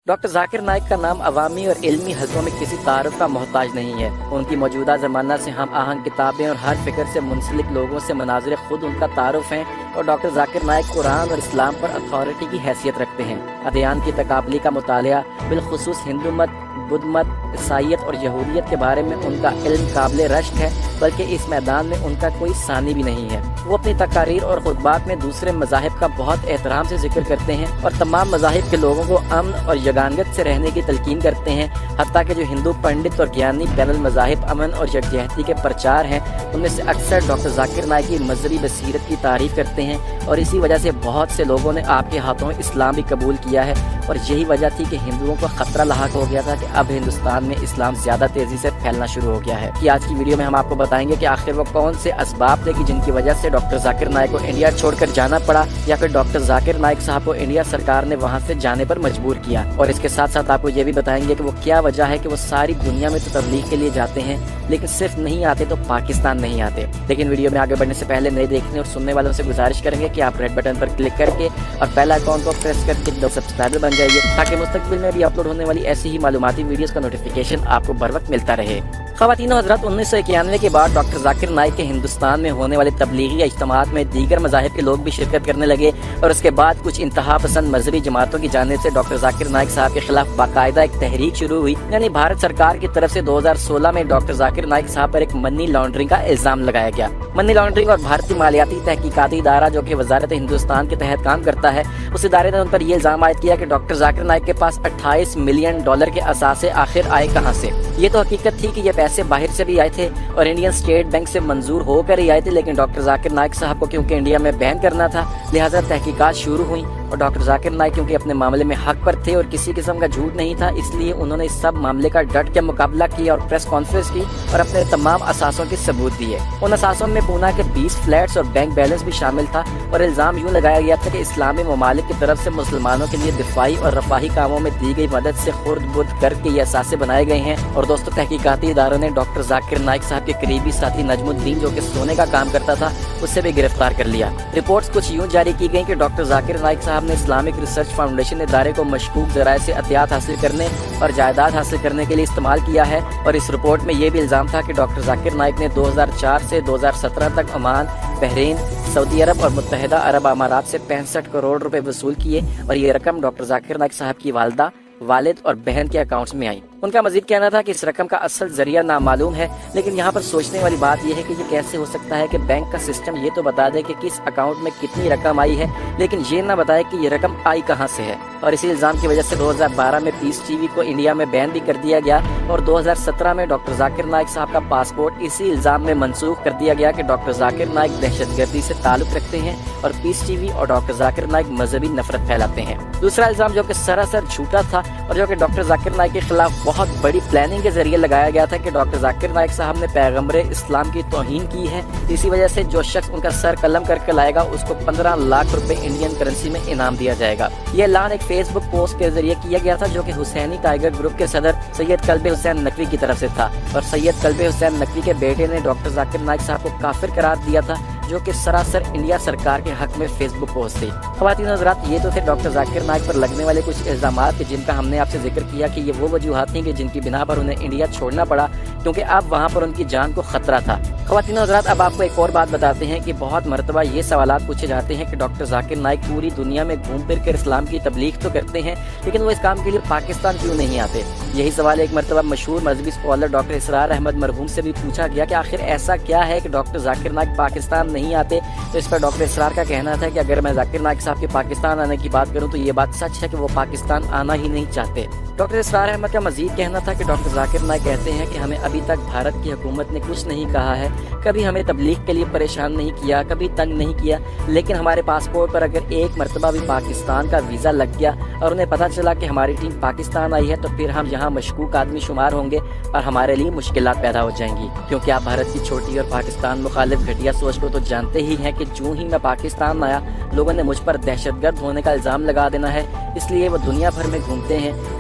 Doctor Zakir Naik کا نام عوامی اور علمی حلقوں میں کسی تعارف کا محتاج نہیں ہے۔ ان کی موجودہ زمانہ سے ہم آہنگ کتابیں اور ہر فکر سے منسلک لوگوں سے مناظر خود ان کا تعارف ہیں، اور ڈاکٹر ذاکر نائک قرآن اور اسلام پر اتھارٹی کی حیثیت رکھتے ہیں۔ ادیان کی تقابلی کا مطالعہ، بالخصوص ہندو مت، بدھ مت، عیسائیت اور یہودیت کے بارے میں ان کا علم قابل رشک ہے، بلکہ اس میدان میں ان کا کوئی ثانی بھی نہیں ہے۔ وہ اپنی تقاریر اور خطبات میں دوسرے مذاہب کا بہت احترام سے ذکر کرتے ہیں اور تمام مذاہب کے لوگوں کو امن اور یگانگت سے رہنے کی تلقین کرتے ہیں، حتیٰ کہ جو ہندو پنڈت اور گیانی بین المذاہب امن اور یکجہتی کے پرچار ہیں، ان میں سے اکثر ڈاکٹر ذاکر نائک کی مذہبی بصیرت کی تعریف کرتے ہیں، اور اسی وجہ سے بہت سے لوگوں نے آپ کے ہاتھوں اسلام بھی قبول کیا ہے، اور یہی وجہ تھی کہ ہندوؤں کو خطرہ لاحق ہو گیا تھا کہ اب ہندوستان میں اسلام زیادہ تیزی سے پھیلنا شروع ہو گیا ہے۔ کہ آج کی ویڈیو میں ہم آپ کو بتائیں گے کہ آخر وہ کون سے اسباب تھے کہ جن کی وجہ سے ڈاکٹر ذاکر نائک کو انڈیا چھوڑ کر جانا پڑا، یا پھر ڈاکٹر ذاکر نائک صاحب کو انڈیا سرکار نے وہاں سے جانے پر مجبور کیا، اور اس کے ساتھ ساتھ آپ کو یہ بھی بتائیں گے کہ وہ کیا وجہ ہے کہ وہ ساری دنیا میں تو تبلیغ کے لیے جاتے ہیں، لیکن صرف نہیں آتے تو پاکستان نہیں آتے۔ لیکن ویڈیو میں آگے بڑھنے سے پہلے نئے دیکھنے اور سننے والوں سے گزارش کریں گے کہ آپ ریڈ بٹن پر کلک کر کے اور بیل آئیکن کو پریس کر کے سبسکرائبر بن جائیے، تاکہ مستقبل میں بھی اپلوڈ ہونے والی ایسی ہی معلوماتی ویڈیوز کا نوٹیفیکیشن آپ کو بر وقت ملتا رہے۔ خواتین و حضرات، 1991 کے بعد ڈاکٹر ذاکر نائک کے ہندوستان میں ہونے والے تبلیغی اجتماعات میں دیگر مذاہب کے لوگ بھی شرکت کرنے لگے، اور اس کے بعد کچھ انتہا پسند مذہبی جماعتوں کی جانب سے ڈاکٹر ذاکر نائک صاحب کے خلاف باقاعدہ ایک تحریک شروع ہوئی۔ یعنی بھارت سرکار کی طرف سے 2016 میں ڈاکٹر ذاکر نائک صاحب پر ایک منی لانڈرنگ کا الزام لگایا گیا۔ منی لانڈرنگ اور بھارتی مالیاتی تحقیقاتی ادارہ جو کہ وزارت ہندوستان کے تحت کام کرتا ہے، اس ادارے نے ان پر یہ الزام عائد کیا کہ ڈاکٹر ذاکر نائک کے پاس $28 ملین کے اثاثے آخر آئے کہاں سے۔ یہ تو حقیقت تھی کہ یہ پیسے باہر سے بھی آئے تھے اور انڈین اسٹیٹ بینک سے منظور ہو کر ہی آئے تھے، لیکن ڈاکٹر ذاکر نائک صاحب کو کیونکہ انڈیا میں بین کرنا تھا، لہٰذا تحقیقات شروع ہوئیں، اور ڈاکٹر ذاکر نائک کیونکہ اپنے معاملے میں حق پر تھے اور کسی قسم کا جھوٹ نہیں تھا، اس لیے انہوں نے اس سب معاملے کا ڈٹ کے مقابلہ کیا اور پریس کانفرنس کی اور اپنے تمام اثاثوں کے ثبوت دیے۔ ان اثاثوں میں پونا کے 20 فلیٹس اور بینک بیلنس بھی شامل تھا، اور الزام یوں لگایا گیا تھا کہ اسلامی ممالک کی طرف سے مسلمانوں کے لیے دفاعی اور رفاہی کاموں میں دی گئی مدد سے خرد برد کر کے یہ اثاثے بنائے گئے ہیں۔ اور دوستو، تحقیقاتی اداروں نے ڈاکٹر ذاکر نائک صاحب کے قریبی ساتھی نجم الدین جو کہ سونے کا کام کرتا تھا، اس سے بھی گرفتار کر لیا۔ رپورٹس کچھ یوں جاری کی گئیں کہ ڈاکٹر ذاکر نائک صاحب نے اسلامک ریسرچ فاؤنڈیشن ادارے کو مشکوک ذرائع سے عطیات حاصل کرنے اور جائیداد حاصل کرنے کے لیے استعمال کیا ہے، اور اس رپورٹ میں یہ بھی الزام تھا کہ ڈاکٹر ذاکر نائک نے 2004 سے 2017 تک عمان، بحرین، سعودی عرب اور متحدہ عرب امارات سے 65 کروڑ روپے وصول کیے، اور یہ رقم ڈاکٹر ذاکر نائک صاحب کی والدہ، والد اور بہن کے اکاؤنٹس میں آئی۔ ان کا مزید کہنا تھا کہ اس رقم کا اصل ذریعہ نامعلوم ہے، لیکن یہاں پر سوچنے والی بات یہ ہے کہ یہ کیسے ہو سکتا ہے کہ بینک کا سسٹم یہ تو بتا دے کہ کس اکاؤنٹ میں کتنی رقم آئی ہے، لیکن یہ نہ بتائے کہ یہ رقم آئی کہاں سے ہے۔ اور اسی الزام کی وجہ سے 2012 میں پیس ٹی وی کو انڈیا میں بین بھی کر دیا گیا، اور 2017 میں ڈاکٹر ذاکر نائک صاحب کا پاسپورٹ اسی الزام میں منسوخ کر دیا گیا کہ ڈاکٹر ذاکر نائک دہشت گردی سے تعلق رکھتے ہیں، اور پیس ٹی وی اور ڈاکٹر ذاکر نائک مذہبی نفرت پھیلاتے ہیں۔ دوسرا الزام جو کہ سراسر جھوٹا تھا اور جو کہ ڈاکٹر ذاکر نائک کے خلاف بہت بڑی پلاننگ کے ذریعے لگایا گیا تھا کہ ڈاکٹر ذاکر نائک صاحب نے پیغمبر اسلام کی توہین کی ہے، اسی وجہ سے جو شخص ان کا سر قلم کر کے لائے گا اس کو 15 لاکھ روپے انڈین کرنسی میں انعام دیا جائے گا۔ یہ اعلان ایک فیس بک پوسٹ کے ذریعے کیا گیا تھا جو کہ حسینی ٹائیگر گروپ کے صدر سید کلب حسین نقوی کی طرف سے تھا، اور سید کلب حسین نقوی کے بیٹے نے ڈاکٹر ذاکر نائک صاحب کو کافر قرار دیا تھا، جو کہ سراسر انڈیا سرکار کے حق میں فیس بک پوسٹ تھی۔ خواتین و حضرات، یہ تو تھے ڈاکٹر ذاکر نائک پر لگنے والے کچھ الزامات کہ جن کا ہم نے آپ سے ذکر کیا کہ یہ وہ وجوہات تھیں کہ جن کی بنا پر انہیں انڈیا چھوڑنا پڑا، کیونکہ اب وہاں پر ان کی جان کو خطرہ تھا۔ خواتین و حضرات، اب آپ کو ایک اور بات بتاتے ہیں کہ بہت مرتبہ یہ سوالات پوچھے جاتے ہیں کہ ڈاکٹر ذاکر نائک پوری دنیا میں گھوم پھر کر اسلام کی تبلیغ تو کرتے ہیں، لیکن وہ اس کام کے لیے پاکستان کیوں نہیں آتے؟ یہی سوال ایک مرتبہ مشہور مذہبی اسکالر ڈاکٹر اسرار احمد مرحوم سے بھی پوچھا گیا کہ آخر ایسا کیا ہے کہ ڈاکٹر ذاکر نائک پاکستان نہیں آتے؟ تو اس پر ڈاکٹر اسرار کا کہنا تھا کہ اگر میں ذاکر نائک صاحب کے پاکستان آنے کی بات کروں تو یہ بات سچ ہے کہ وہ پاکستان آنا ہی نہیں چاہتے۔ ڈاکٹر اسرار احمد کا مزید کہنا تھا کہ ڈاکٹر ذاکر نائک کہتے ہیں کہ ہمیں ابھی تک بھارت کی حکومت نے کچھ نہیں کہا ہے، کبھی ہمیں تبلیغ کے لیے پریشان نہیں کیا، کبھی تنگ نہیں کیا، لیکن ہمارے پاسپورٹ پر اگر ایک مرتبہ بھی پاکستان کا ویزا لگ گیا اور انہیں پتہ چلا کہ ہماری ٹیم پاکستان آئی ہے تو پھر ہم یہاں مشکوک آدمی شمار ہوں گے اور ہمارے لیے مشکلات پیدا ہو جائیں گی، کیونکہ آپ بھارت کی چھوٹی اور پاکستان مخالف گھٹیا سوچ کو تو جانتے ہی ہیں کہ جو ہی میں پاکستان آیا لوگوں نے مجھ پر دہشت گرد ہونے کا الزام لگا دینا ہے، اس لیے وہ دنیا بھر میں گھومتے ہیں،